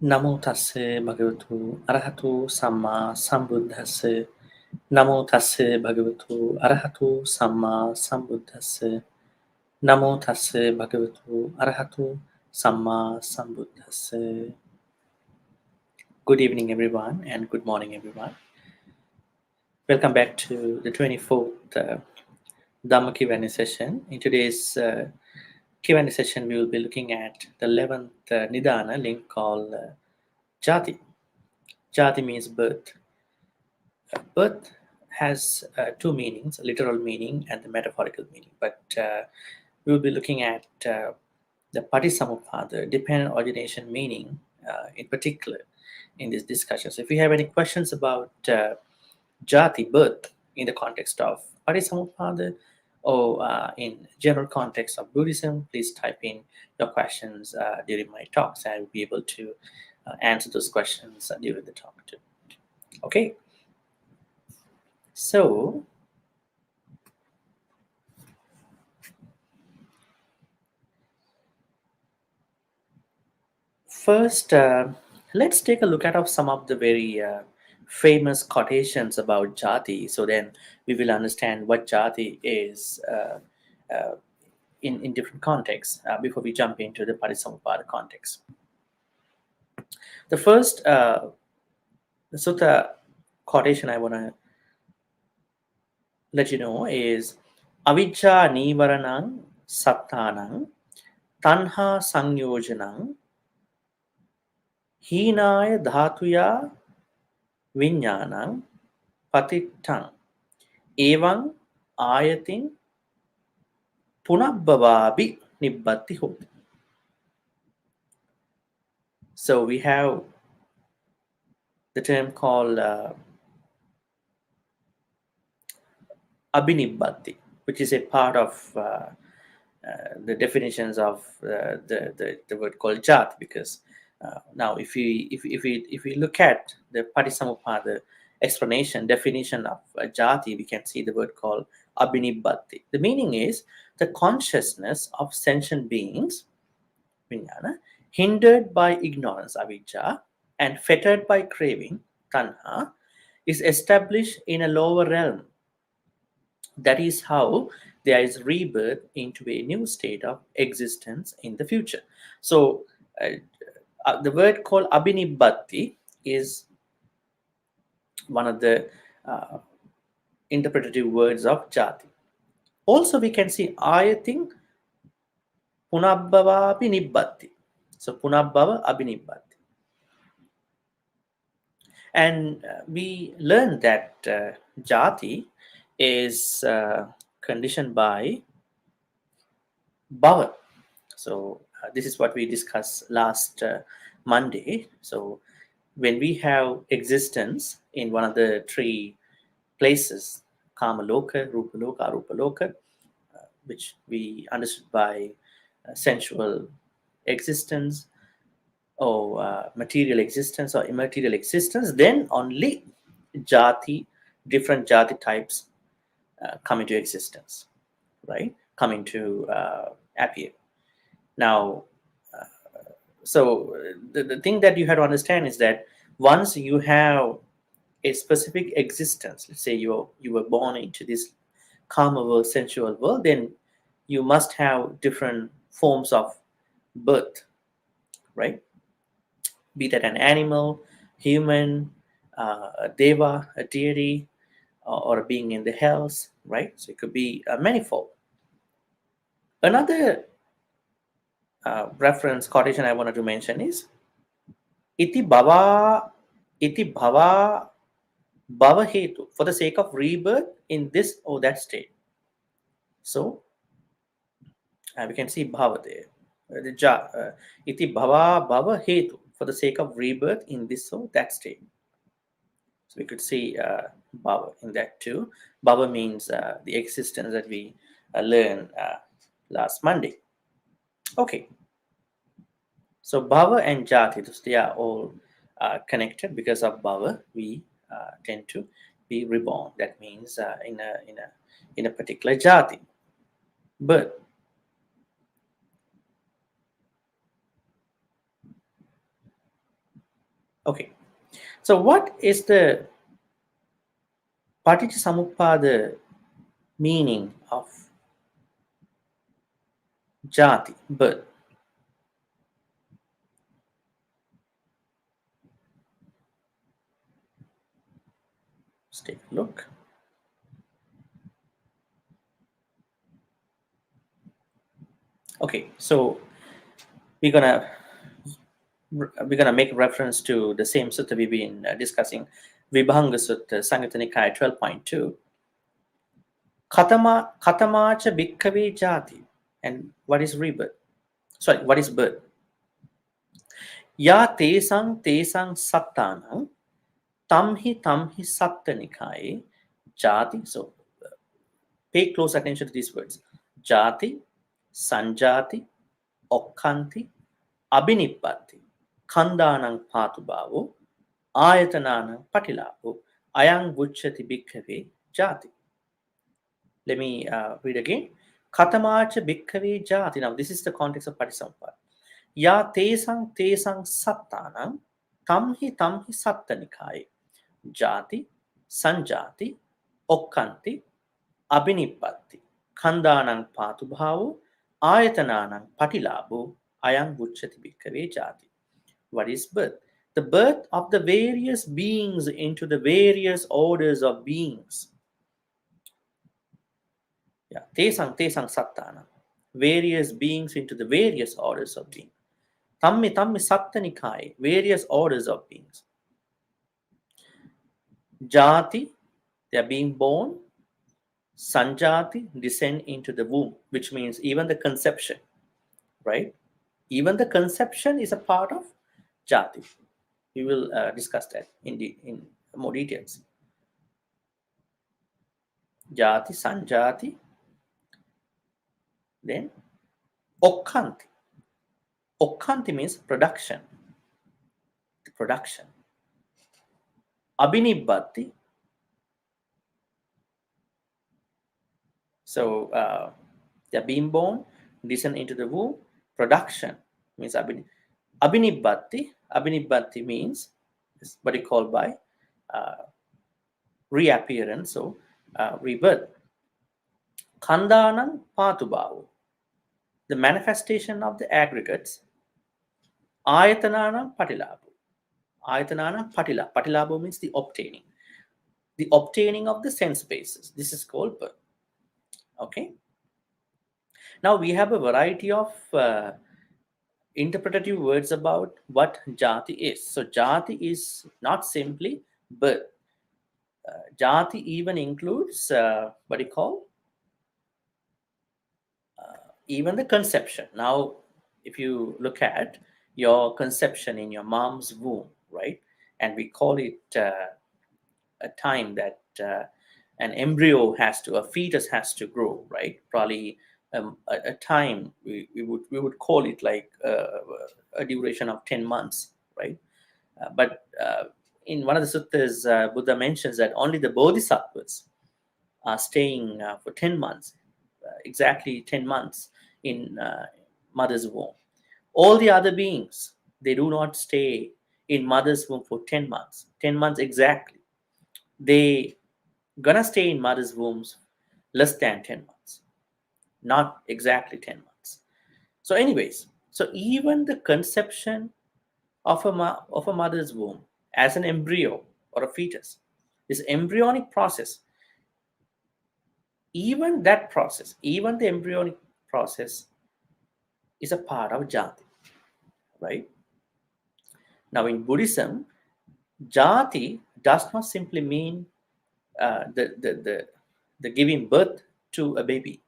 Namo tassa bhagavato arahato samma sambuddhassa. Namo tassa bhagavato arahato samma sambuddhassa. Namo tassa bhagavato arahato samma sambuddhassa. Good evening, everyone, and good morning, everyone. Welcome back to the 24th Dhamma Q&A session. In today's Q&A session, we will be looking at the 11th Nidana link called jāti. Jāti means birth. Birth has two meanings, a literal meaning and the metaphorical meaning. But we will be looking at the Patisamuppada, dependent origination meaning in particular in this discussion. So if you have any questions about Jati, birth, in the context of Patisamuppada or in general context of Buddhism, please type in your questions during my talks. I will be able to answer those questions during the talk too. Okay. So, first, let's take a look at some of the very famous quotations about jati. So then we will understand what jati is in different contexts before we jump into the Patisamuppada context. The first sutta quotation I want to let you know is Avijja Nivaranang Sattanang Tanha Sangyojanang Hinaya Dhatuya Vinyanang Patittang Evam Ayatin Punabbavabi Nibbatti Hoti. So we have the term called Abhinibbati, which is a part of the definitions of the word called jat, because now if we look at the Patisamuppada explanation definition of jati, we can see the word called abhinibbati. The meaning is the consciousness of sentient beings, vijnana, hindered by ignorance, avijja, and fettered by craving, tanha, is established in a lower realm. That is how there is rebirth into a new state of existence in the future. So the word called abhinibbati is one of the interpretative words of jati. Also, we can see ayating punabbava abhinibbati. So punabbava abhinibbati. And we learned that jati is conditioned by bhava. So this is what we discussed last Monday. So when we have existence in one of the three places, kama loka, rupa loka, arupa loka, which we understood by sensual existence or material existence or immaterial existence, then only jati, different jati types come into existence, right? Come into appear. Now, so the thing that you have to understand is that once you have a specific existence, let's say you were born into this karma world, sensual world, then you must have different forms of birth, right? Be that an animal, human, a deva, a deity, or a being in the hells, right? So it could be a manifold. Another reference quotation I wanted to mention is iti bhava bhava hetu, for the sake of rebirth in this or that state. So we can see bhava there. Iti bhava bhava hetu, for the sake of rebirth in this or that state. So we could see bhava in that too. Bhava means the existence that we learned last Monday. Okay. So bhava and jati, they are all connected. Because of bhava, we tend to be reborn. That means in a particular jati. But Okay. So what is the Paticca meaning of jāti, birth? Let's take a look. Okay, so we're gonna make reference to the same sutta we've been discussing, Vibhanga Sutta, Samyutta Nikaya 12.2. Katamacha bhikkhave jati. And what is rebirth? Sorry, what is birth? Ya tesang sattanang tamhi satta nikaye jati. So pay close attention to these words. Jati, sanjati, okkanti, abhinippatti, khandanang patubhavo, ayatananang patilavo, ayang vuchyati bhikkhave jati. Let me read again. Katamacha bhikkhave jati. Now, this is the context of Patisampada. Ya tesang sattanang tamhi satta nikaye jati, sanjati, okkanti, abhinippatti, khandanang patubhavo, ayatananang patilabo, ayang vuchyati bhikkhave jati. What is birth? The birth of the various beings into the various orders of beings. Yeah, tesang sattanang. Various beings into the various orders of beings. Tammi satta nikaye, various orders of beings. Jati, they are being born. Sanjati, descend into the womb, which means even the conception, right? Even the conception is a part of jati. We will discuss that in more details. Jati, sanjati, then okkanti. Okkanti means production. The production. Abhinibbatti. So they're being born, descend into the womb. Production means abhinibbatti. Abhinibbatti means what you call by reappearance, so rebirth. Khandanang patubhavo, the manifestation of the aggregates. Ayatananam patilabo. Ayatananam patila. Patilabo means the obtaining. The obtaining of the sense bases. This is called birth. Okay. Now we have a variety of interpretative words about what jati is. So jati is not simply birth. Jati even includes what you call even the conception. Now, if you look at your conception in your mom's womb, right, and we call it a time that an embryo a fetus has to grow, right? Probably a time we would call it like a duration of 10 months, right? But in one of the suttas, Buddha mentions that only the bodhisattvas are staying for 10 months, exactly 10 months in mother's womb. All the other beings, they do not stay in mother's womb for 10 months. 10 months exactly. They gonna stay in mother's wombs less than 10 months. Not exactly 10 months. So anyways, so even the conception of a mother's womb as an embryo or a fetus, this embryonic process, even that process, even the embryonic process is a part of jati, right? Now in Buddhism, jati does not simply mean the giving birth to a baby,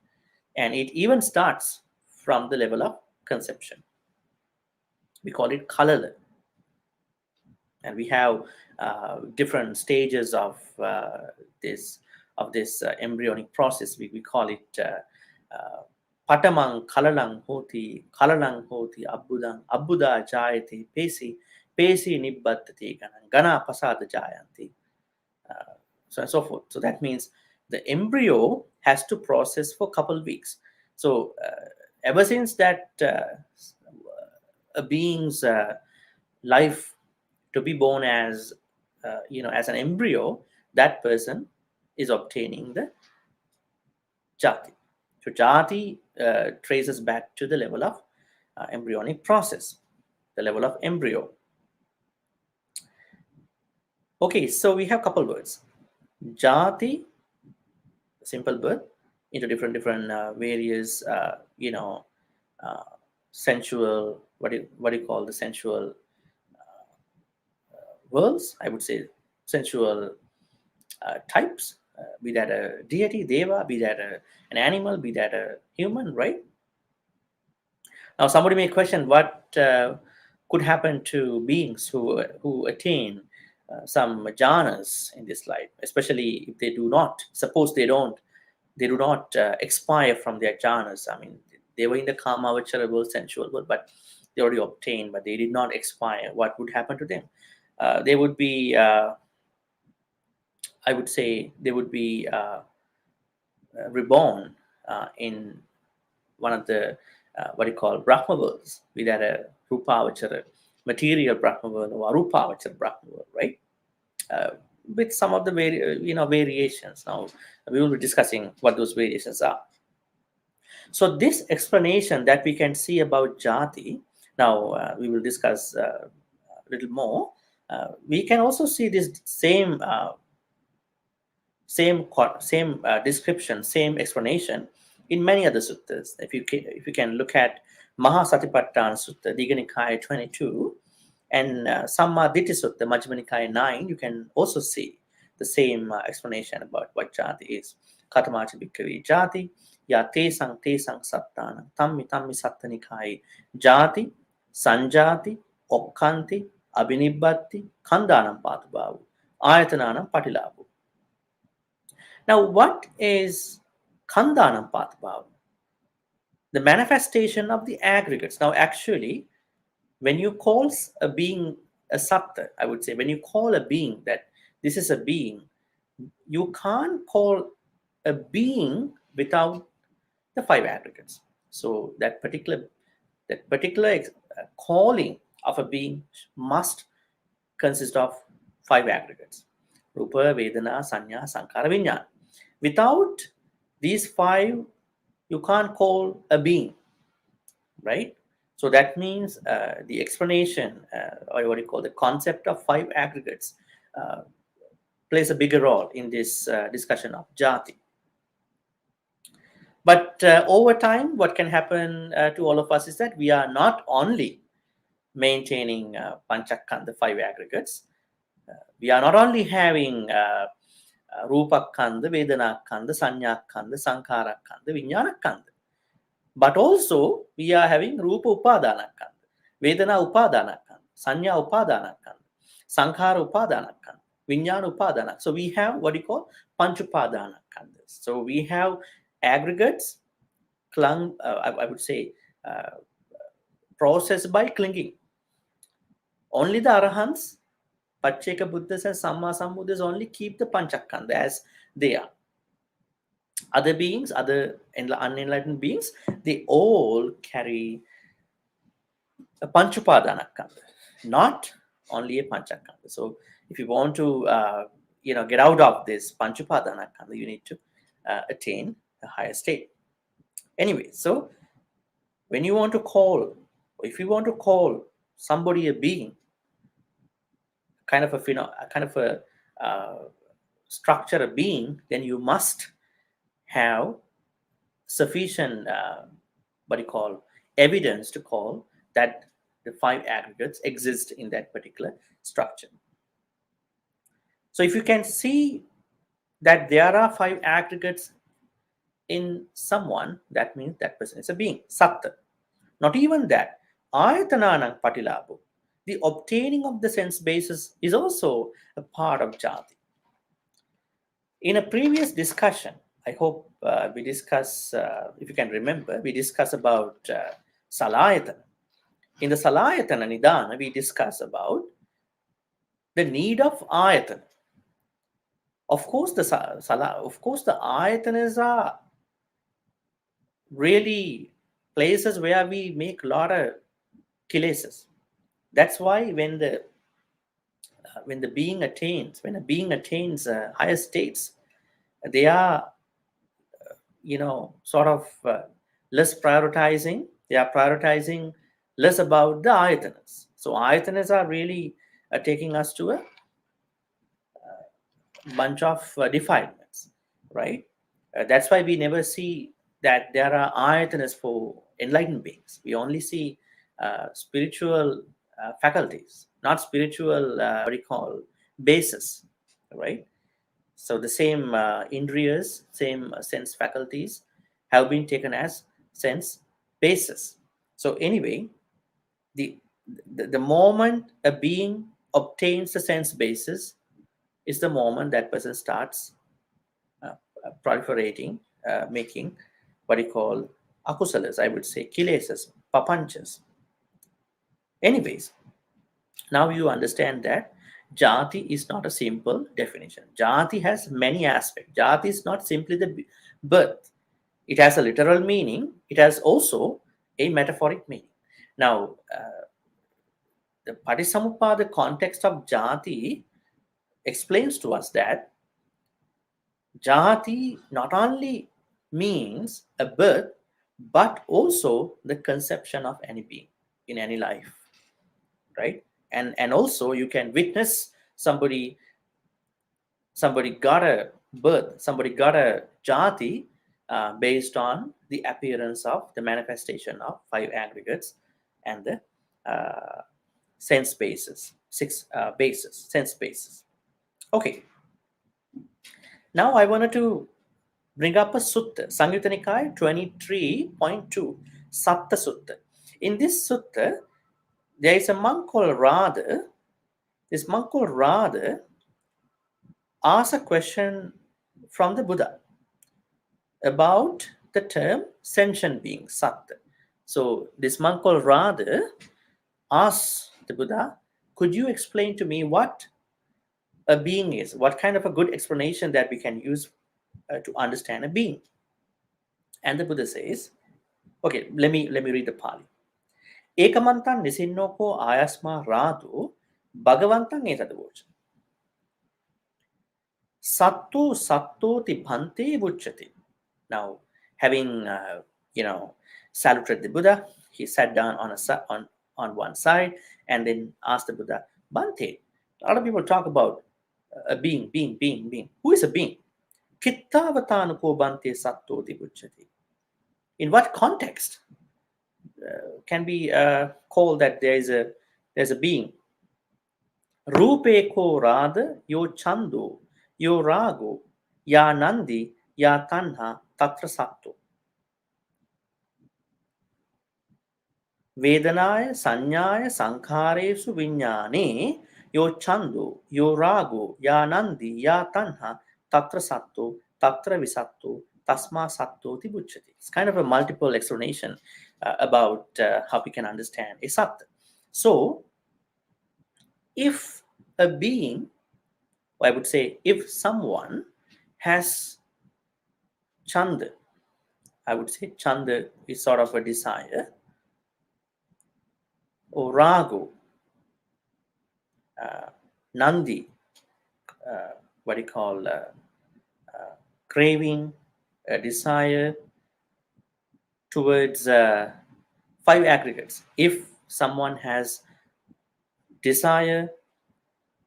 and it even starts from the level of conception. We call it kalala, and we have different stages of this embryonic process. We call it patamang kalalang hoti abbuda jayati pesi nibbattati gana pasada jayanti, so and so forth. So that means the embryo has to process for a couple of weeks. So ever since that a being's life to be born as as an embryo, that person is obtaining the jāti. So jāti traces back to the level of embryonic process, the level of embryo. Okay, so we have a couple words. Jāti, simple birth, into different various sensual, what do you call the sensual worlds? I would say sensual types, be that a deity, deva, be that an animal, be that a human, right? Now, somebody may question what could happen to beings who attain some jhanas in this life, especially if they do not. Suppose they do not expire from their jhanas. I mean, they were in the kama vachara world, sensual world, but they already obtained, but they did not expire. What would happen to them? They would be, I would say, they would be reborn in one of the what you call Brahma worlds, be that a Rupavachara, material Brahma world or Arupavachara Brahma world, right? With some of the variations. Now we will be discussing what those variations are. So this explanation that we can see about jāti, now we will discuss a little more. We can also see this same description, same explanation in many other suttas. If you can look at Mahasatipatthana Sutta, Digha Nikaya 22, and Sammaditthi Sutta, Majjhima Nikaya 9, you can also see the same explanation about what jāti is. Katamacha bhikkhave jāti, ya te sang sattana, tammi satta nikāye, jāti, sanjāti, okkanti, abhinibbati, khandānam pātubhavu, ayatanānam patilābhu. Now, what is khandānam pātubhavu? The manifestation of the aggregates. Now, actually, when you call a being a satta, I would say, when you call a being that this is a being, you can't call a being without the five aggregates. So that particular calling of a being must consist of five aggregates: Rupa, Vedana, Sanya, Sankhara, Vijnana. Without these five, you can't call a being, right? So that means the explanation, or what you call the concept of five aggregates, plays a bigger role in this discussion of jāti. But over time, what can happen to all of us is that we are not only maintaining panchakkhanda, five aggregates. We are not only having rupakkanda, vedanakkanda, sanyakkanda, sankharakkanda, vijnanakkanda, but also we are having rupa upadanakkanda, vedana upadanakkanda, sanya upadanakkanda, sankhara upadanakkanda, vijnana upadanakkanda. So we have what you call panchupadanakkandas. So we have aggregates clung, I would say, processed by clinging. Only the arahants, Pacheka Buddhas and Samma Sambuddhas only keep the panchakkanda as they are. Other beings, other unenlightened beings, they all carry a panchupadanakkanda, not only a panchakkanda. So if you want to get out of this panchupadanakkanda, you need to attain a higher state. Anyway, so when you want to call, if you want to call somebody a being, kind of a structure, a being, then you must have sufficient evidence to call that the five aggregates exist in that particular structure. So if you can see that there are five aggregates in someone, that means that person is a being, satta. Not even that, ayatanānaṁ patilābhu, the obtaining of the sense basis is also a part of jāti. In a previous discussion, I hope we discuss, if you can remember, we discussed about salayatana. In the salayatana nidana, we discuss about the need of ayatana. Of course, the ayatanas are really places where we make a lot of kilesas. That's why when the when a being attains higher states, they are, sort of less prioritizing. They are prioritizing less about the ayatanas. So ayatanas are really taking us to a bunch of defilements, right? That's why we never see that there are ayatanas for enlightened beings. We only see spiritual faculties, not spiritual, what do you call, basis, right? So the same indriyas, same sense faculties have been taken as sense basis. So anyway, the, the moment a being obtains the sense basis is the moment that person starts uh, proliferating, making what you call akusalas, I would say, kilesas, papanchas. Anyways, now you understand that jati is not a simple definition. Jati has many aspects. Jati is not simply the birth. It has a literal meaning. It has also a metaphoric meaning. Now, the Patisamuppada context of jati explains to us that jati not only means a birth, but also the conception of any being in any life, right? And also you can witness somebody got a birth, somebody got a jati based on the appearance of the manifestation of five aggregates and the sense bases, six bases, sense bases. Okay, now I wanted to bring up a sutta, Samyutta Nikaya 23.2, Satta Sutta. In this sutta, there is a monk called Radha. This monk called Radha asks a question from the Buddha about the term sentient being, Satta. So this monk called Radha asks the Buddha, could you explain to me what a being is? What kind of a good explanation that we can use to understand a being? And the Buddha says, okay, let me read the Pali. Ekamantan nisinnoko ayasma ratu bhagavantan etadavocha. Sattu sattoti bhante vuchyati. Now, having saluted the Buddha, he sat down on one side and then asked the Buddha, Bhante, a lot of people talk about a being. Who is a being? Kittavatanako bhante sattoti vuchyati. In what context can be called that there's a being? Rupe ko rada yo chando yo rago ya nandi ya tanha tatra satto. Vedanaya sanyaya sankharesu vinyane yo chando yo rago ya nandi ya tanha tatra satto tatra visatto tasma satto tibuchyati. It's kind of a multiple explanation about how we can understand a satta. So if a being, I would say, if someone has chanda, I would say chanda is sort of a desire, or rago, nandi, what do you call, craving, a desire towards five aggregates. If someone has desire,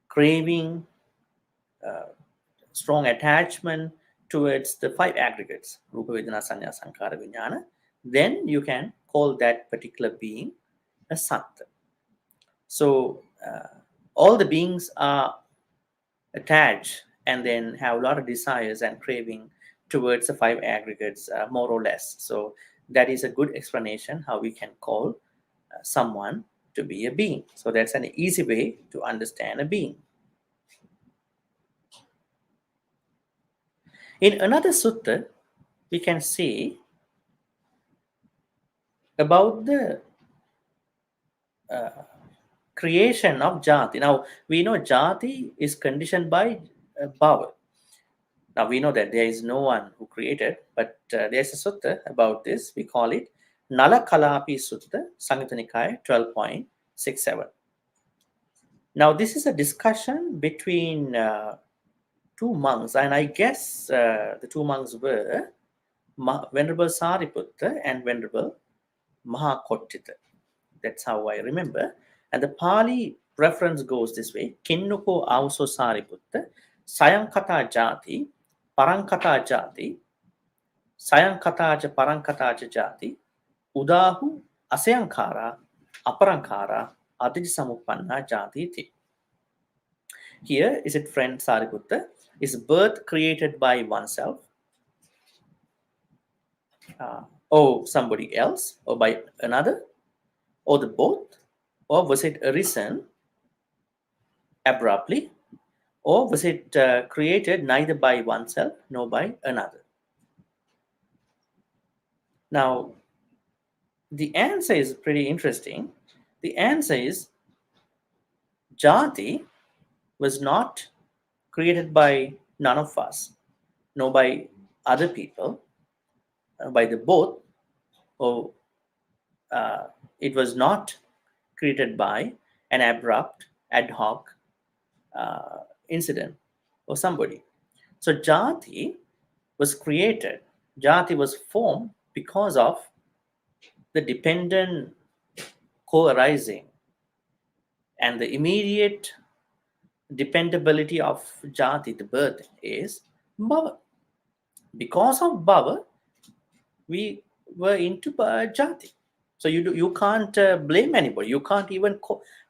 craving, strong attachment towards the five aggregates, Rupa Vedana Sanya Sankara Vijnana, then you can call that particular being a satta. So all the beings are attached and then have a lot of desires and craving towards the five aggregates, more or less. So that is a good explanation how we can call someone to be a being. So that's an easy way to understand a being. In another sutta, we can see about the creation of jati. Now, we know jati is conditioned by bhava. Now, we know that there is no one who created, but there's a sutta about this. We call it Nala Kalapi Sutta, Samyutta Nikaya 12.67. Now, this is a discussion between two monks, and I guess the two monks were Venerable Sariputta and Venerable Mahakottita. That's how I remember. And the Pali reference goes this way: Kinnuko auso Sariputta, Sayankata Jati, Parankata Jati, Sayankataja Parankataja Jati, Udahu Asayankara, Aparankara, Adijisamupanna Jati iti. Here is it, friend Sariputta, is birth created by oneself, or somebody else, or by another, or the both, or was it arisen abruptly, or was it created neither by oneself nor by another? Now, the answer is pretty interesting. The answer is Jati was not created by none of us, nor by other people, by the both, or it was not created by an abrupt, ad hoc incident or somebody. So Jati was created, Jati was formed because of the dependent co-arising and the immediate dependability of Jati, the birth, is Bhava. Because of Bhava, we were into Jati. So you can't blame anybody. You can't even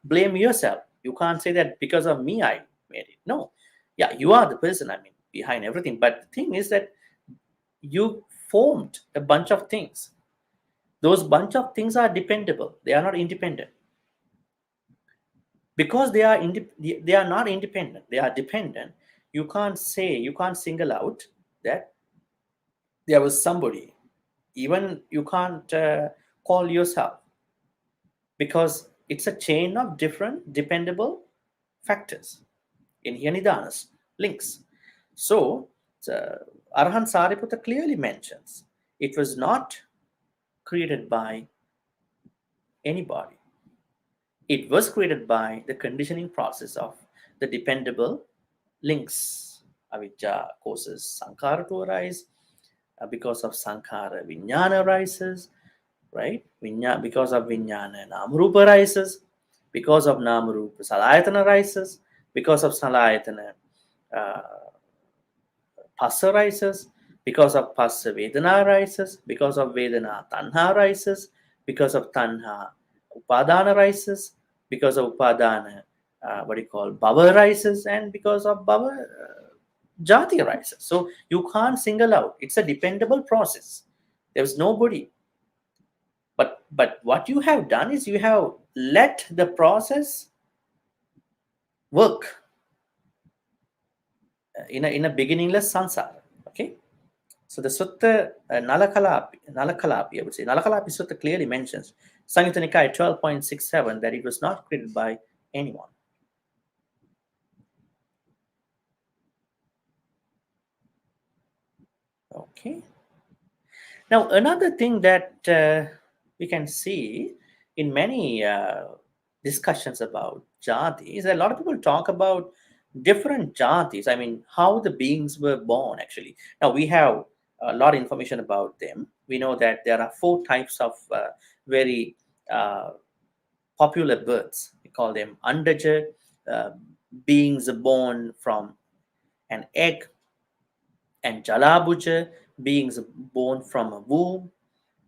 blame yourself. You can't say that because of me I made it. No, yeah, you are the person. I mean, behind everything. But the thing is that you formed a bunch of things. Those bunch of things are dependable. They are not independent. Because they are not independent. They are dependent. You can't single out that there was somebody. Even you can't call yourself, because it's a chain of different dependable factors in Nidanas links. So Arhan Sariputta clearly mentions it was not created by anybody. It was created by the conditioning process of the dependable links. Avijja causes sankhara to arise. Because of sankhara, vijnana arises, right? Because of vijnana, namarupa arises. Because of namarupa, salayatana arises. Because of salayatana, uh, phassa arises. Because of phassa, vedana arises. Because of vedana, tanha arises. Because of tanha, upadana arises. Because of upadana, bhava arises. And because of bhava, jati arises. So you can't single out. It's a dependable process. There's nobody. But what you have done is you have let the process work in a beginningless sansara. Okay. So the Sutta Nalakalapi, I would say, Nalakalapi Sutta clearly mentions Samyutta Nikaya 12.67 that it was not created by anyone. Okay. Now, another thing that we can see in many discussions about jati is that a lot of people talk about different jatis. I mean, how the beings were born, actually. Now, we have a lot of information about them. We know that there are 4 types of very uh, popular births. We call them Andaja, uh, beings born from an egg, and Jalabuja, beings born from a womb,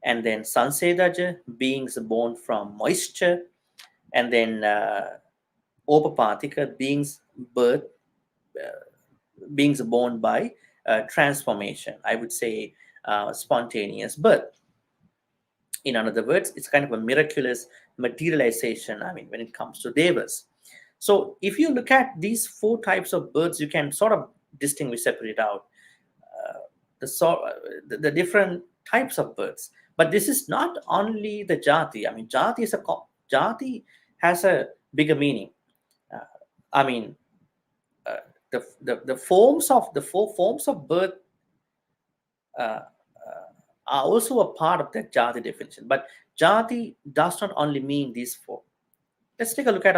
and then Sansedaja, beings born from moisture, and then Opapatika, beings born by transformation. I would say spontaneous birth. In other words, it's kind of a miraculous materialization, I mean, when it comes to devas. So if you look at these 4 types of births, you can sort of distinguish, separate out the different types of births. But this is not only the jati. I mean, jati has a bigger meaning. Uh, I mean, the forms of the 4 forms of birth uh, are also a part of that jati definition. But jati does not only mean these 4. Let's take a look at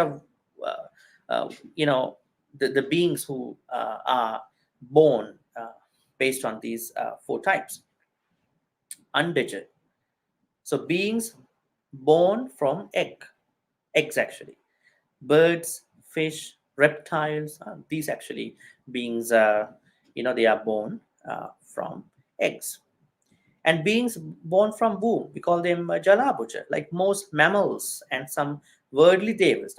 the beings who are born based on these four types. Undigit. So beings born from eggs actually. Birds, fish, reptiles, these actually beings, they are born from eggs. And beings born from womb, we call them Jalabuja, like most mammals and some worldly devas.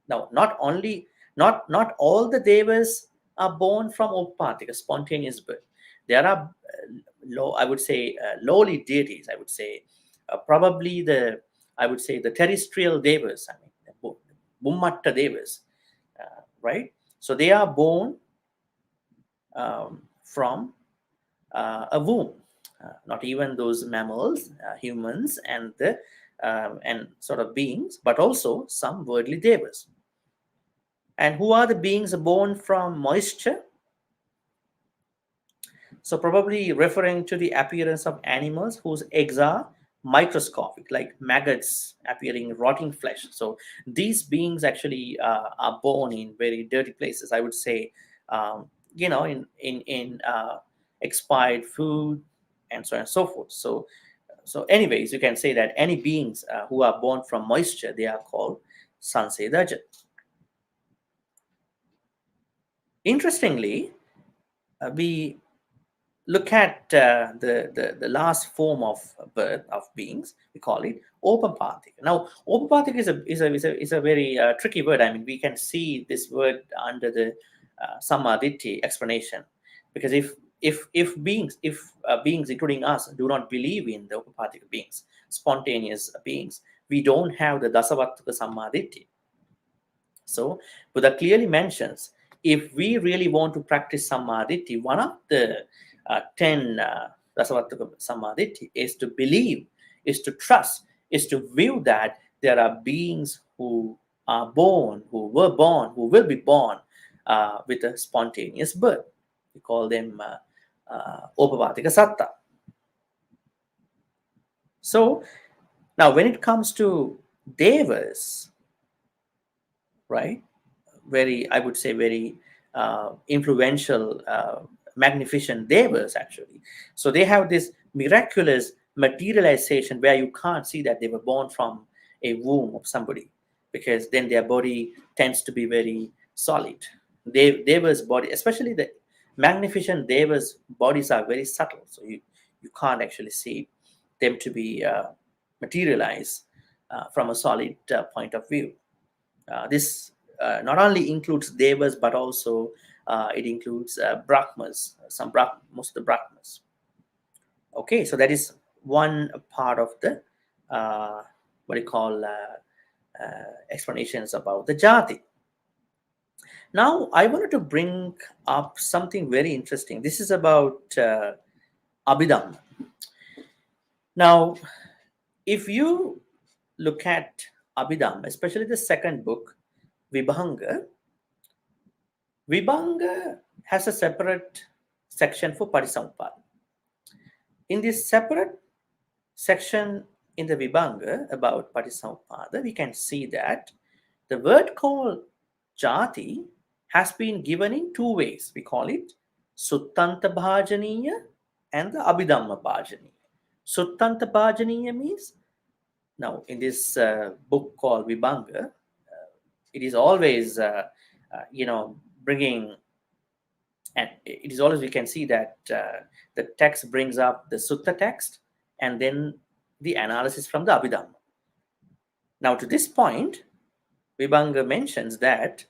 Now, not all the devas are born from Upapatika, spontaneous birth. There are I would say lowly deities. I would say probably I would say the terrestrial devas. I mean, the Bummatta devas, right? So they are born from a womb. Not even those mammals, humans, and sort of beings, but also some worldly devas. And who are the beings born from moisture? So probably referring to the appearance of animals whose eggs are microscopic, like maggots appearing in rotting flesh. So these beings actually are born in very dirty places. I would say, in expired food and so on and so forth. So anyways, you can say that any beings who are born from moisture, they are called Sansedaja. Interestingly, we look at the last form of birth of beings. We call it Opapathik. Now, Opapathik is a very tricky word. I mean, we can see this word under the Sammaditthi explanation, because if beings, including us, do not believe in the Opapathik beings, spontaneous beings, we don't have the Dasavattuka Sammaditthi. So Buddha clearly mentions, if we really want to practice Sammaditthi, one of the 10 Dasavattuka Sammaditthi is to believe, is to trust, is to view that there are beings who are born, who were born, who will be born with a spontaneous birth. We call them Opapatika Satta. So now when it comes to devas, right, I would say very influential, magnificent devas actually. So they have this miraculous materialization where you can't see that they were born from a womb of somebody, because then their body tends to be very solid. Devas body, especially the magnificent devas bodies, are very subtle, so you can't actually see them to be materialized from a solid point of view. This not only includes devas, but also it includes brahmas, most of the brahmas. Okay, so that is one part of the what you call explanations about the jāti. Now, I wanted to bring up something very interesting. This is about Abhidhamma. Now, if you look at Abhidhamma, especially the second book, Vibhanga has a separate section for Parisampada. In this separate section in the Vibhanga about Parisampada, we can see that the word called jāti has been given in two ways. We call it Suttanta Bhajaniya and the Abhidhamma Bhajaniya. Suttanta Bhajaniya means, now in this book called Vibhanga, it is always bringing, and it is always, we can see that the text brings up the sutta text and then the analysis from the Abhidhamma. Now to this point, Vibhanga mentions that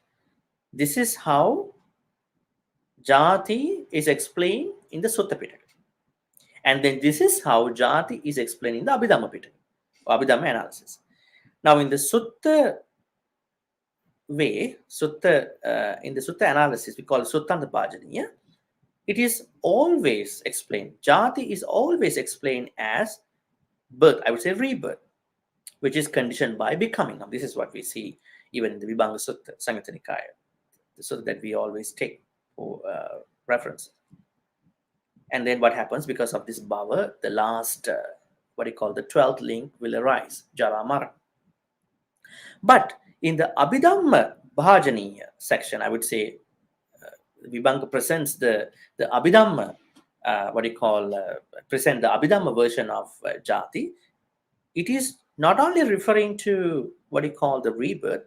this is how jāti is explained in the Sutta Pitaka, and then this is how jāti is explained in the Abhidhamma Pitaka, Abhidhamma analysis. Now in the Sutta way, in the Sutta analysis, we call it Suttanta Bhajaniya, it is always explained, jāti is always explained as birth, I would say rebirth, which is conditioned by becoming. Now, this is what we see even in the Vibhanga Sutta, Samyutta Nikaya, the sutta that we always take for reference. And then what happens because of this bhava, the last, what you call the 12th link will arise, Jara Mara. But in the Abhidhamma Bhajaniya section, I would say, Vibhanga presents the Abhidhamma, present the Abhidhamma version of Jati. It is not only referring to what you call the rebirth,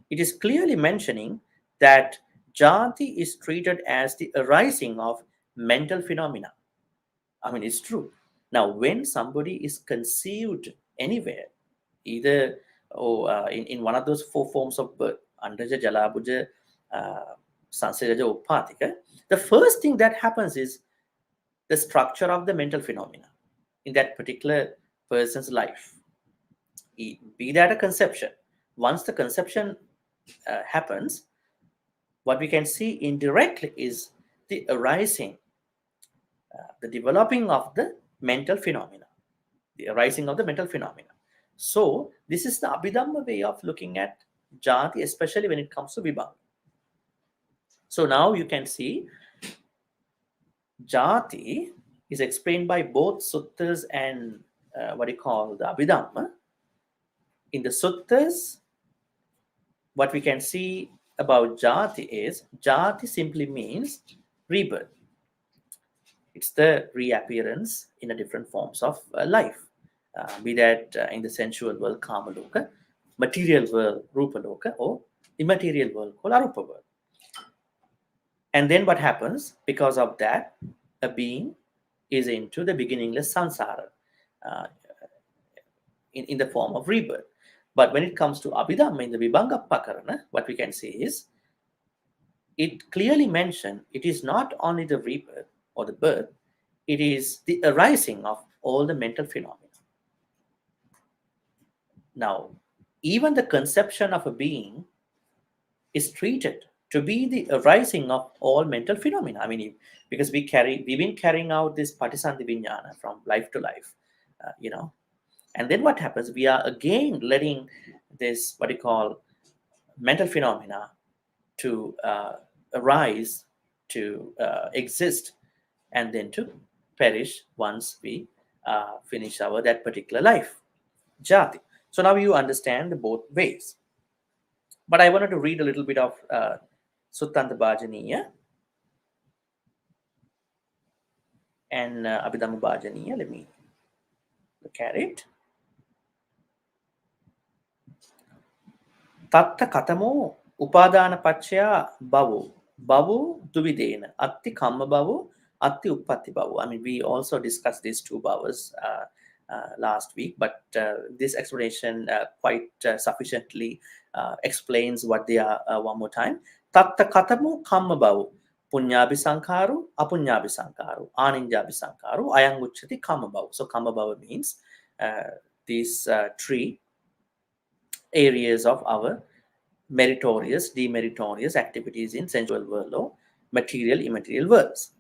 it is clearly mentioning that Jati is treated as the arising of mental phenomena. I mean, it's true. Now, when somebody is conceived anywhere, either in one of those four forms of birth, Andaja, Jalabuja, Sansajaja, Upatika, the first thing that happens is the structure of the mental phenomena in that particular person's life. Be that a conception. Once the conception happens, what we can see indirectly is the arising, the developing of the mental phenomena, the arising of the mental phenomena. So, this is the Abhidhamma way of looking at Jati, especially when it comes to Vibhanga. So, now you can see Jati is explained by both suttas and the Abhidhamma. In the suttas, what we can see about Jati is Jati simply means rebirth. It's the reappearance in a different forms of life, be that in the sensual world, Kama Loka, material world, Rupa Loka, or immaterial world, called Arupa world. And then what happens? Because of that, a being is into the beginningless samsara in the form of rebirth. But when it comes to Abhidhamma in the Vibhanga Pakarana, what we can say is it clearly mentioned it is not only the rebirth or the birth, it is the arising of all the mental phenomena. Now, even the conception of a being is treated to be the arising of all mental phenomena. I mean, because we've been carrying out this Patisandhi Vijnana from life to life, and then what happens? We are again letting this mental phenomena to arise, to exist, and then to perish once we finish that particular life, Jati. So now you understand both ways. But I wanted to read a little bit of Suttanta Bhajaniya and Abhidhamma Bhajaniya. Let me look at it. Tatta katamo upadana pachya bhavu. Bhavu duvidena. Atti kamma bhavu, atti uppatti bhavu. I mean, we also discussed these two bhavas last week, but this explanation quite sufficiently explains what they are one more time. Tatta katamo kamma bhavu. Punyabi sankharu, apunyabi sankharu, aninjabi sankharu, ayang uchati kamma bhavu. So kamma bhavu means these three areas of our meritorious, demeritorious activities in sensual world or material, immaterial worlds.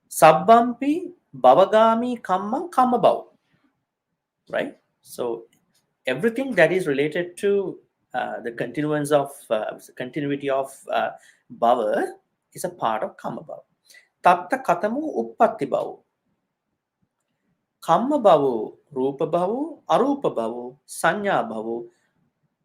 Sabbampi bhavagami kammam kamma bhav. Right? So everything that is related to the continuity of bhava is a part of kamma bhav. Tatta katamu uppatti bhav. Kamma bhavu, rupa bhavu, arupa bhavu, sanya bhavu,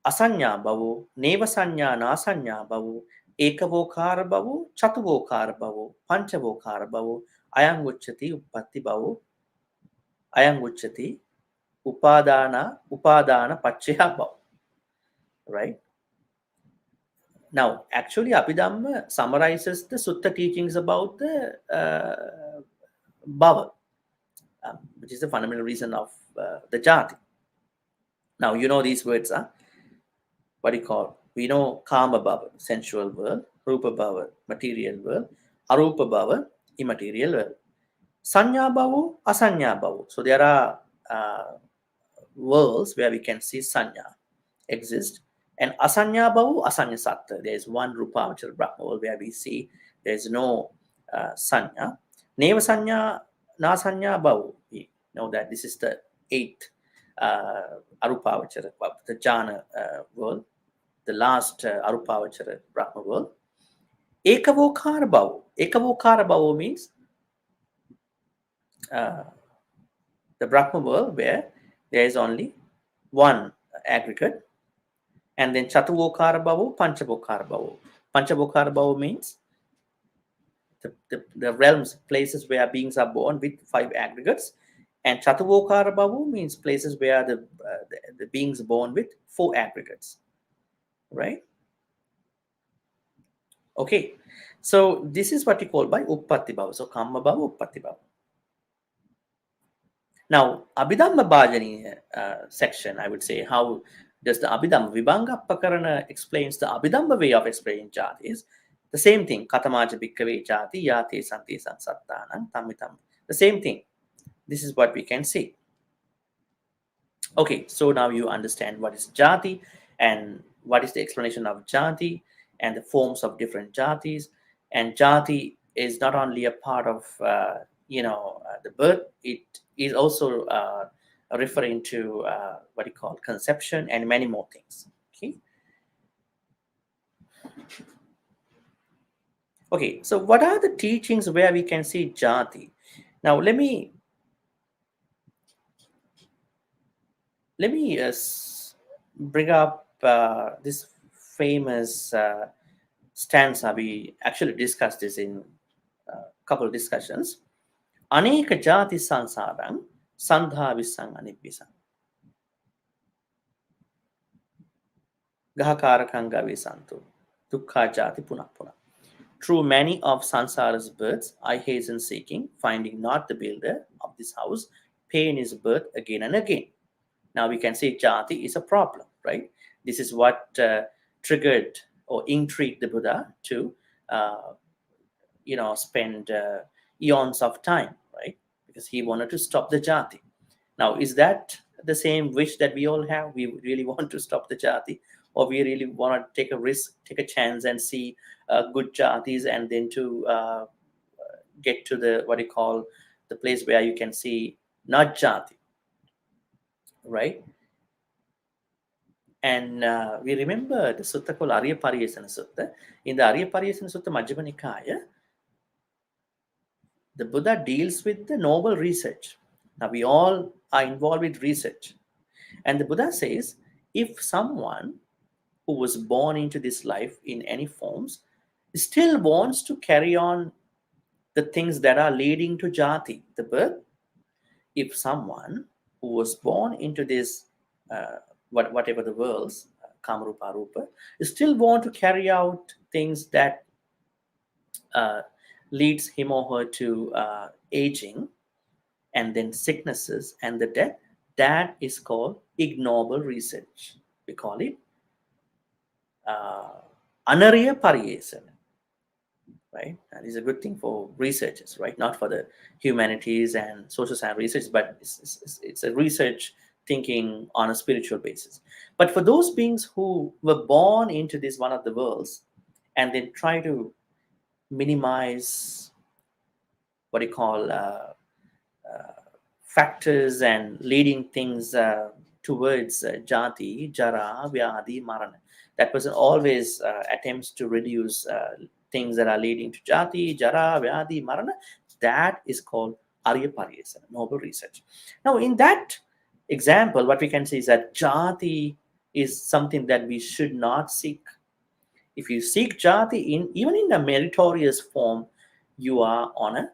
asanya bhavu, neva sanya, nasanya bhavu, ekavokara bhavu, chatuvokara bhavu, panchavokara bhavu, ayang uchati uppatti bhavu, ayang uchati upadana pachya bhavu. Right? Now, actually, Abhidhamma summarizes the Sutta teachings about the bhava, which is the fundamental reason of the jati. Now, you know these words, we know Kama Bhava, sensual world, Rupa Bhava, material world, Arupa Bhava, immaterial world. Sanya Bhava, Asanya Bhava. So there are worlds where we can see Sanya exist. And Asanya Bhava, Asanya Satta. There is one Rupa Brahma world where we see there is no Sanya. Neva Sanya, Nasanya Bhava. We know that this is the eighth Arupavachara, the Jhana world, the last Arupavachara Brahma world. Ekavokara Bhava. Ekavokara Bhava means the Brahma world where there is only one aggregate. And then Chatuvokara Bhavo, Panchavokara Bhavo. Panchavokara Bhavo means the realms, places where beings are born with 5 aggregates. And Chatuvokara Bhavo means places where the beings born with 4 aggregates. Right? Okay. So this is what we call by Uppatti Bhava. So Kamma Bhava, Uppatti Bhava. Now, Abhidhamma Bhajani section, I would say, how does the Abhidhamma Vibhanga Pakarana explains the Abhidhamma way of explaining jati is the same thing. Katamaja Bhikkave Jati, Yate Santi Sansattana, Tamitam. The same thing. This is what we can see. Okay, so now you understand what is jati and what is the explanation of jati and the forms of different jatis. And jati is not only a part of the birth; it is also referring to what you call conception and many more things. Okay. Okay. So, what are the teachings where we can see jati? Now, let me bring up this famous stanza. We actually discussed this in a couple of discussions. Aneka jati sansarang sandha visang anibisang. Gahakarakang gavisantu. Dukkha jati punah punah. Through many of sansara's births, I hasten seeking, finding not the builder of this house, pain is birth again and again. Now we can say jati is a problem, right? This is what triggered or intrigued the Buddha to, spend eons of time, right? Because he wanted to stop the jati. Now, is that the same wish that we all have? We really want to stop the jati, or we really want to take a risk, take a chance, and see good jatis, and then to get to the what you call the place where you can see not jati, right? And we remember the sutta called Arya Pariyesana Sutta. In the Arya Pariyesana Sutta Majjhima Nikaya, the Buddha deals with the noble research. Now, we all are involved with research. And the Buddha says, if someone who was born into this life in any forms still wants to carry on the things that are leading to jati, the birth, if someone who was born into this, whatever the worlds, Kamarupa Rupa, still want to carry out things that leads him or her to aging and then sicknesses and the death, that is called ignoble research. We call it Anariya Pariyesana. Right? And it's a good thing for researchers, right? Not for the humanities and social science research, but it's a research thinking on a spiritual basis. But for those beings who were born into this one of the worlds and then try to minimize what you call factors and leading things towards jati, jara, vyadi, marana. That person always attempts to reduce things that are leading to jati, jara, vyadi, marana. That is called Arya Pariyesana, noble research. Now, in that example, what we can say is that jati is something that we should not seek. If you seek jati even in a meritorious form, you are on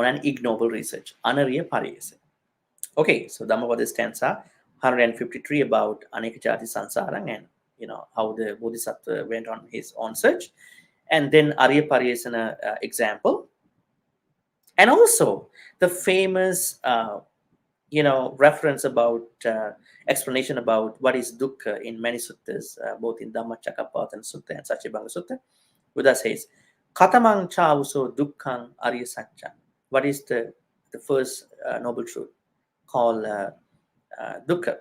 an ignoble research, Anariya Pariyesana. Okay, so Dhammapada stanza 153 about Aneka Jati Sansarang and how the Bodhisattva went on his own search, and then Arya Pariyesana example, and also the famous reference about explanation about what is dukkha in many suttas, both in Dhammacakkappavattana Sutta and Satchibanga Sutta. Buddha says, Katamang chauso dukkhang arya satchang. What is the first noble truth? Called dukkha,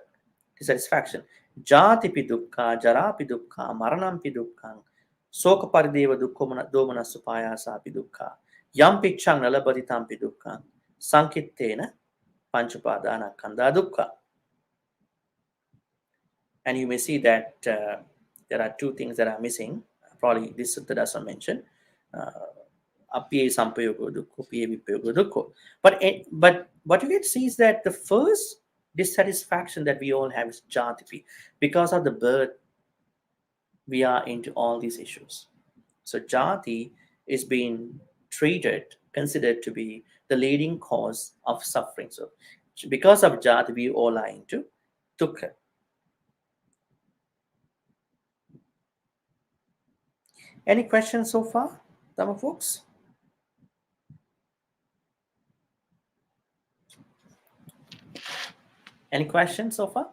dissatisfaction. Jatipi dukkha, jarapi dukkha, maranampi dukkha, soka parideva dukkha domana supayasapi dukkha, yampi chang nalabaditampi dukkha, sankittena panchupadana kanda dukkha. And you may see that there are 2 things that are missing. Probably this sutta does not mention. Apiye sampayogo dukkha, piye vipayogo dukkha. But what you can see is that the first dissatisfaction that we all have is jatipi, because of the birth we are into all these issues. So jati is being considered to be the leading cause of suffering. So because of jati, we all are into dukkha. Any questions so far, Dhamma folks? Any questions so far?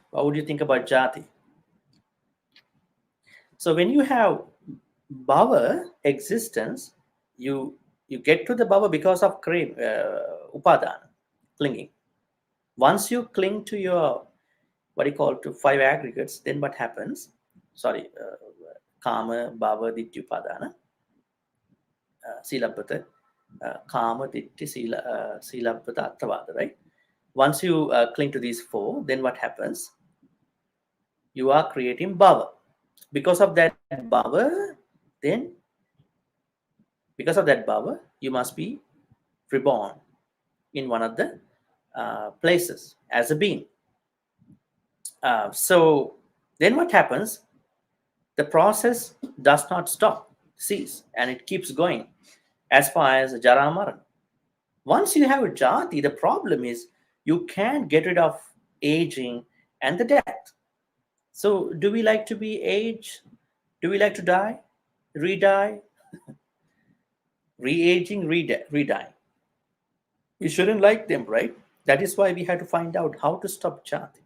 What would you think about jati? So when you have bhava existence, you get to the bhava because of upadana, clinging. Once you cling to your what you call to five aggregates, then what happens? Sorry, kama, bhava, ditthi, upadana, silabhata, kama, ditthi, silabhata, attavada, right? Once you cling to these four, then what happens? You are creating bhava. Because of that bhava, then because of that bhava, you must be reborn in one of the places as a being. So then what happens? The process does not stop, cease, and it keeps going as far as Jara Maran. Once you have a jati, the problem is you can't get rid of aging and the death. So, do we like to be aged? Do we like to die? Re-die? Re-aging, re-dying. We shouldn't like them, right? That is why we have to find out how to stop jati,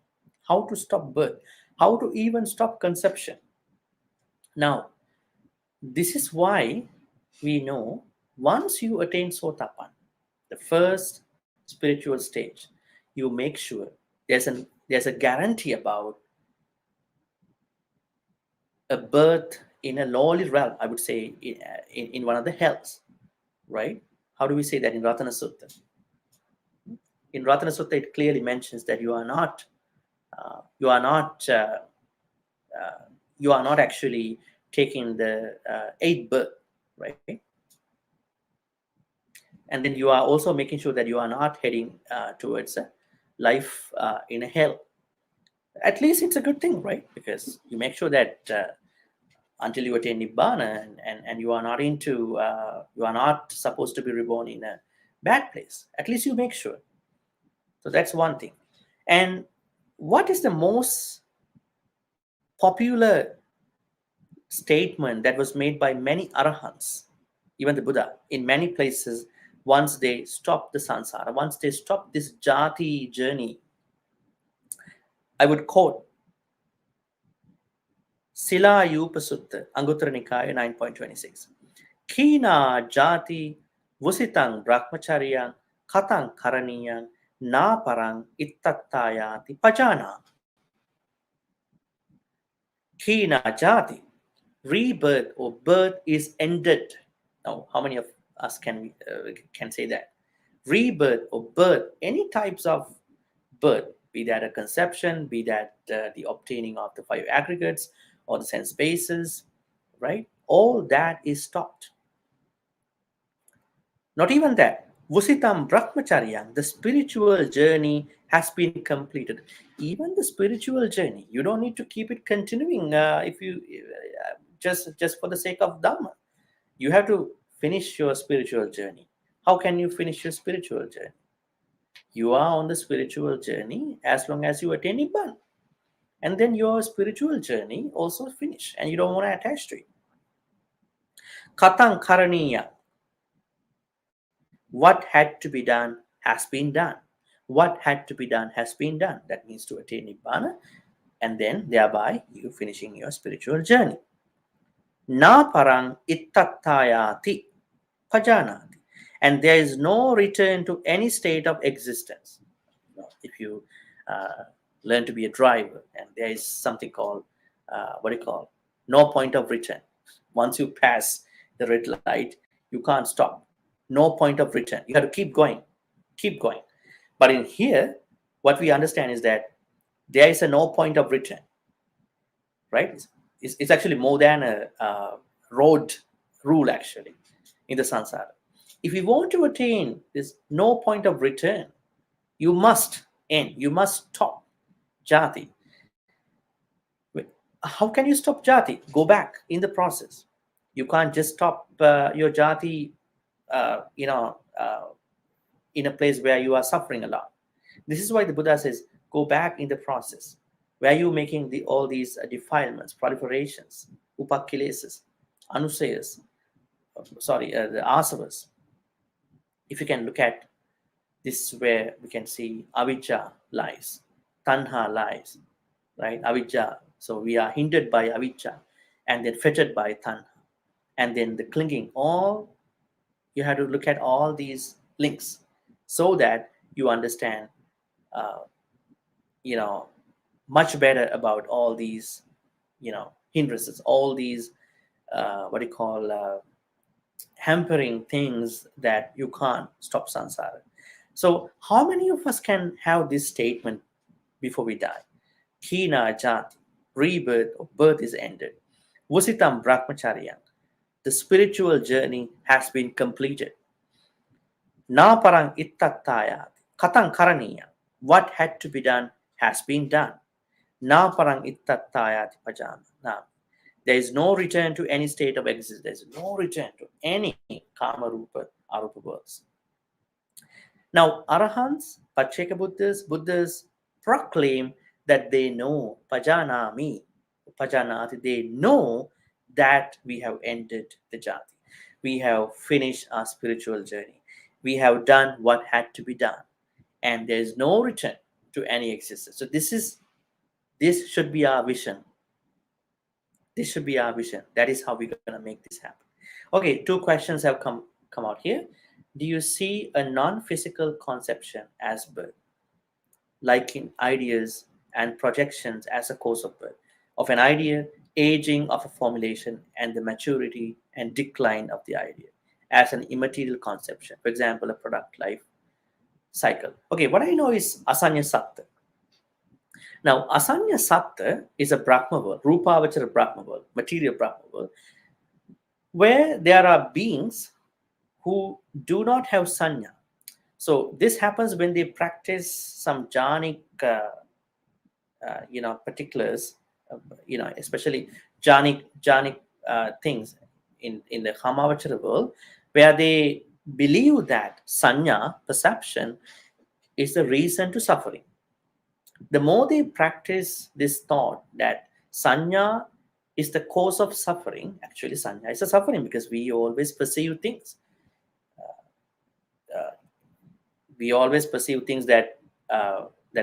how to stop birth, how to even stop conception. Now, this is why we know once you attain Sotapan, the first spiritual stage, you make sure there's a guarantee about a birth in a lowly realm, I would say, in one of the hells, right? How do we say that in Ratana Sutta? In Ratana Sutta, it clearly mentions that uh, you are not, uh, uh, you are not actually taking the eighth birth, right? And then you are also making sure that you are not heading towards a life in a hell. At least it's a good thing, right? Because you make sure that until you attain nibbana and you are not into you are not supposed to be reborn in a bad place. At least you make sure. So that's one thing. And what is the most popular statement that was made by many arahants, even the Buddha, in many places, once they stop the samsara, once they stop this jati journey? I would quote Sila Yupa Sutta, Anguttara Nikaya 9.26. Kina jati vusitang brahmacharyang katang karaniyang na parang ittattayati pajana. Kina jati, rebirth or birth is ended. Now, how many of us can say that? Rebirth or birth, any types of birth, be that a conception, be that the obtaining of the five aggregates or the sense bases, right? All that is stopped. Not even that. Vusitam Brahmacharyam, the spiritual journey has been completed. Even the spiritual journey, you don't need to keep it continuing if you just for the sake of Dhamma. You have to finish your spiritual journey. How can you finish your spiritual journey? You are on the spiritual journey as long as you attain Nibbana. And then your spiritual journey also finish and you don't want to attach to it. Katang Karaniya, what had to be done has been done. What had to be done has been done. That means to attain Nibbana and then thereby you finishing your spiritual journey. Na parang ittattayati pajanati. And there is no return to any state of existence. If you learn to be a driver and there is something called, what do you call, no point of return. Once you pass the red light, you can't stop. No point of return. You have to keep going, keep going. But in here, what we understand is that there is a no point of return, right? It's actually more than a road rule, actually, in the samsara. If you want to attain this no point of return, you must end, you must stop jati. how can you stop jati? Go back in the process. You can't just stop your jati, in a place where you are suffering a lot. This is why the Buddha says, go back in the process, where you're making all these defilements, proliferations, upakilesas, anusayas, the asavas. If you can look at this, is where we can see avijja lies, tanha lies, right? Avijja. So we are hindered by avijja and then fettered by tanha. And then the clinging, all you have to look at all these links so that you understand, uh, you know, much better about all these, hindrances, all these, what do you call, hampering things that you can't stop samsara. So, how many of us can have this statement before we die? Hina jati, rebirth or birth is ended. Vusitam brahmacharya, the spiritual journey has been completed. Na parang ittattayat, katang karaniya, what had to be done has been done. Na parang ittattayat pajama. Now, there is no return to any state of existence. There is no return to any kama rupa, arupa worlds. Now, Arahants, Pacheka Buddhas proclaim that they know Pajanami, Pajanati, they know that we have ended the jati. We have finished our spiritual journey. We have done what had to be done. And there is no return to any existence. So this should be our vision. This should be our vision. That is how we're going to make this happen. Okay, two questions have come out here. Do you see a non-physical conception as birth, like in ideas and projections as a cause of birth, of an idea, aging of a formulation, and the maturity and decline of the idea as an immaterial conception, for example, a product life cycle? Okay, what I know is asanya satta. Now, asanya satta is a Brahma world, Rupavachara Brahma world, material Brahma world, where there are beings who do not have sanya. So this happens when they practice some jhanic, particulars, especially jhanic things in the Kamavachara world, where they believe that sanya, perception, is the reason to suffering. The more they practice this thought that sanya is the cause of suffering, actually sanya is a suffering because we always perceive things. We always perceive things that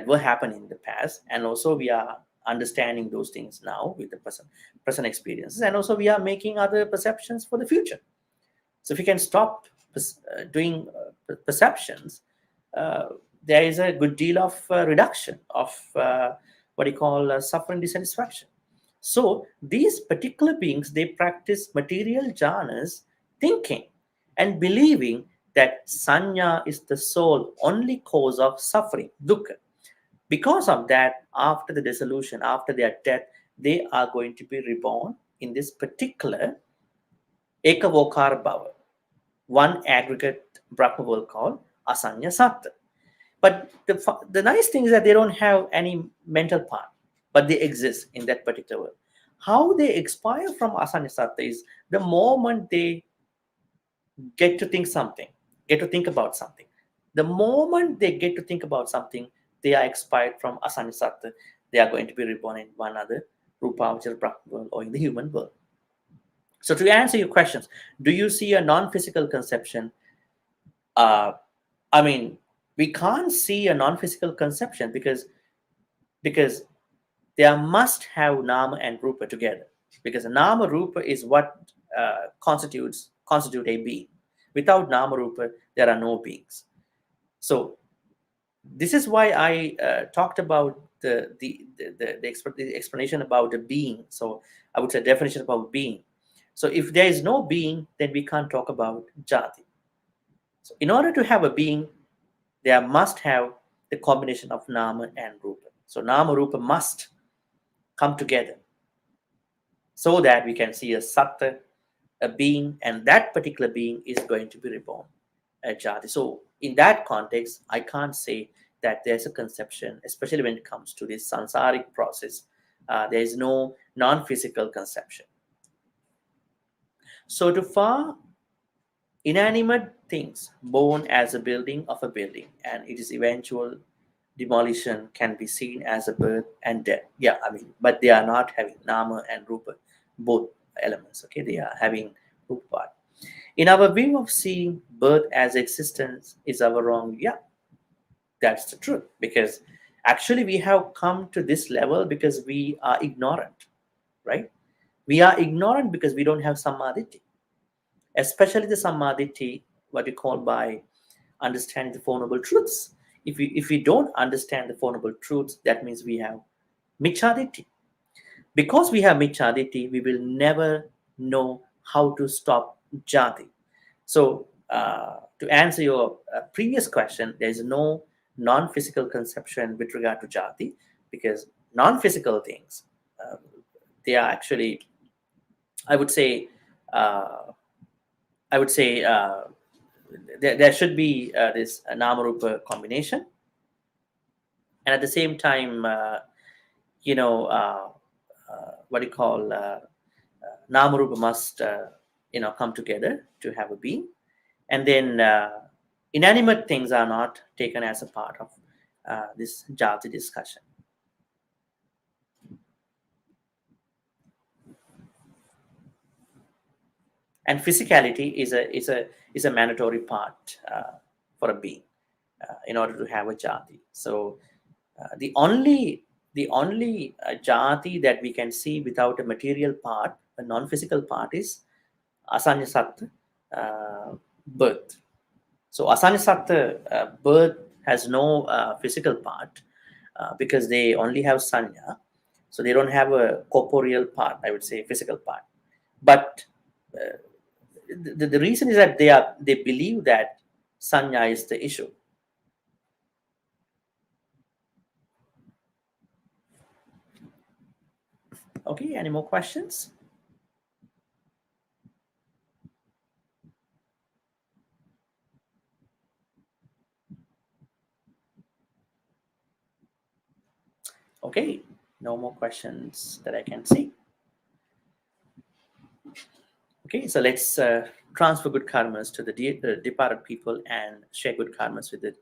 were happening in the past, and also we are understanding those things now with the present experiences, and also we are making other perceptions for the future. So if you can stop doing perceptions, there is a good deal of reduction of what you call suffering dissatisfaction. So these particular beings, they practice material jhanas, thinking and believing that sanya is the sole only cause of suffering, dukkha. Because of that, after the dissolution, after their death, they are going to be reborn in this particular ekavokara bhava, one aggregate Brahma world called asanya satta. But the nice thing is that they don't have any mental part, but they exist in that particular world. How they expire from asanya satta is the moment they get to think something, get to think about something. The moment they get to think about something, they are expired from asanya satta. They are going to be reborn in one other Rupavachara Brahma world or in the human world. So to answer your questions, do you see a non-physical conception? We can't see a non-physical conception because there must have nama and rupa together. Because nama rupa is what constitute a being. Without nama rupa, there are no beings. So this is why I talked about the explanation about the being. So I would say definition about being. So if there is no being, then we can't talk about jati. So in order to have a being, there must have the combination of nama and rupa. So nama rupa must come together so that we can see a satta, a being, and that particular being is going to be reborn, a jati. So in that context, I can't say that there's a conception, especially when it comes to this sansaric process There is no non-physical conception. So to far inanimate things born as a building of a building and its eventual demolition can be seen as a birth and death. Yeah, I mean, but they are not having nama and rupa, both elements. Okay, they are having rupa part. In our view of seeing birth as existence is our wrong. Yeah, that's the truth. Because actually we have come to this level because we are ignorant, right? We are ignorant because we don't have samadhi, especially the samadhi, what we call by understanding the Four Noble Truths. If we don't understand the Four Noble Truths, that means we have michaditi. Because we have michaditi, we will never know how to stop jati. So, to answer your previous question, there is no non-physical conception with regard to jati, because non-physical things, uh, they are actually, I would say, uh, I would say there should be this Namarupa combination, and at the same time, you know, what do you call Namarupa must come together to have a being, and then inanimate things are not taken as a part of this Jati discussion. And physicality is a mandatory part for a being in order to have a jati. So the only jati that we can see without a material part, a non-physical part, is asanya birth. So asanya birth has no physical part because they only have sanya, so they don't have a corporeal part, I would say physical part. But uh, the reason is that they believe that sanya is the issue. Okay, any more questions? Okay, no more questions that I can see. Okay, so let's transfer good karmas to the departed people and share good karmas with the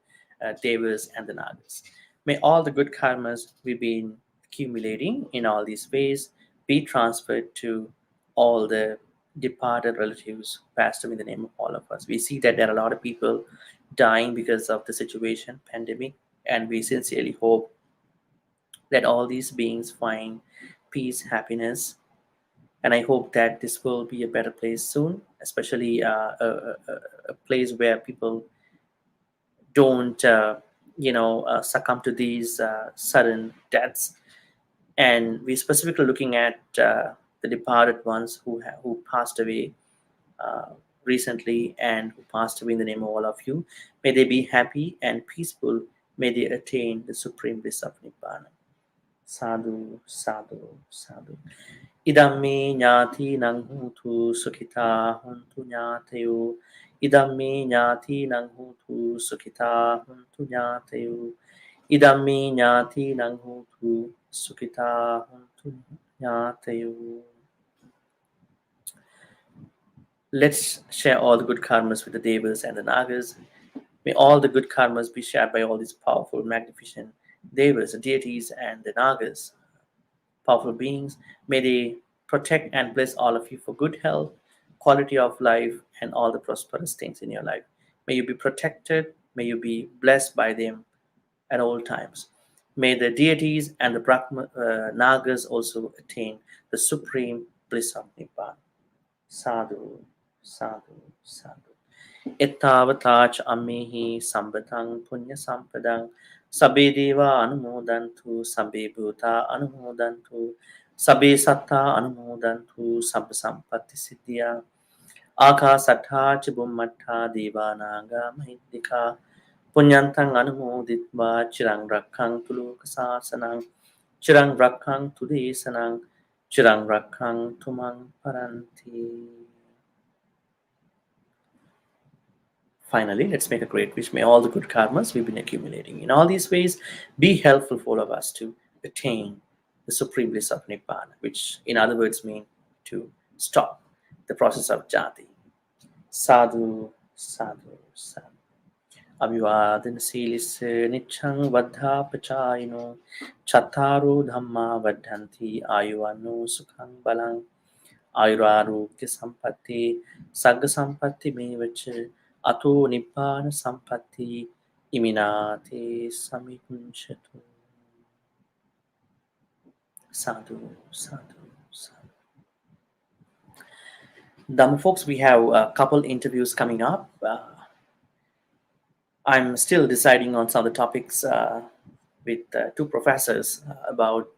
devas and the nagas. May all the good karmas we've been accumulating in all these ways be transferred to all the departed relatives passed away in the name of all of us. We see that there are a lot of people dying because of the situation, pandemic, and we sincerely hope that all these beings find peace, happiness, and I hope that this will be a better place soon, especially a place where people don't, succumb to these sudden deaths. And we're specifically looking at the departed ones who passed away uh, recently and who passed away in the name of all of you. May they be happy and peaceful. May they attain the supreme bliss of Nibbana. Sadhu, sadhu, sadhu. Idamme nyati nang hutu sukita huntu nyatayu. Idamme nyati nang hutu sukita huntu nyatayu. Idamme nyati nang hutu sukita huntu nyatayu. Let's share all the good karmas with the devas and the nagas. May all the good karmas be shared by all these powerful, magnificent devas, the deities, and the nagas, powerful beings. May they protect and bless all of you for good health, quality of life, and all the prosperous things in your life. May you be protected. May you be blessed by them at all times. May the deities and the Nagas also attain the supreme bliss of Nibbana. Sadhu, sadhu, sadhu. Ettavataч ammehi sambatang punya sampadang sabe deva anumodantu sabe bhuta anumodantu sabe satta anumodantu sabba sampatti siddhya akasattha ch bummattha devanaga mahittika punyantang anumoditva chirang rakkang tulukasasanang chirang rakkang tudesanang chirang rakkang tumang paranti. Finally, let's make a great wish. May all the good karmas we've been accumulating in all these ways be helpful for all of us to attain the supreme bliss of Nibbana, which in other words mean to stop the process of jāti. Sadhu, sadhu, sadhu. Abhivadana silisse nichang vaddhapachayino chattaro dhamma vaddhanti ayuvanno sukhang balang ayurarogya sampatti sagga sampatti mevacha ato nibbana sampatti iminate samipunchatu. Sadhu, sadhu, sadhu. Dhamma folks, we have a couple interviews coming up. I'm still deciding on some of the topics with two professors about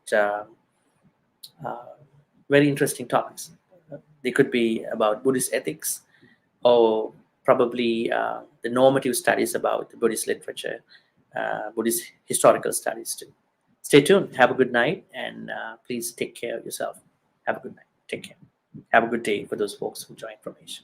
very interesting topics. They could be about Buddhist ethics or probably the normative studies about the Buddhist literature, Buddhist historical studies too. Stay tuned. Have a good night, and please take care of yourself. Have a good night. Take care. Have a good day for those folks who joined from Asia.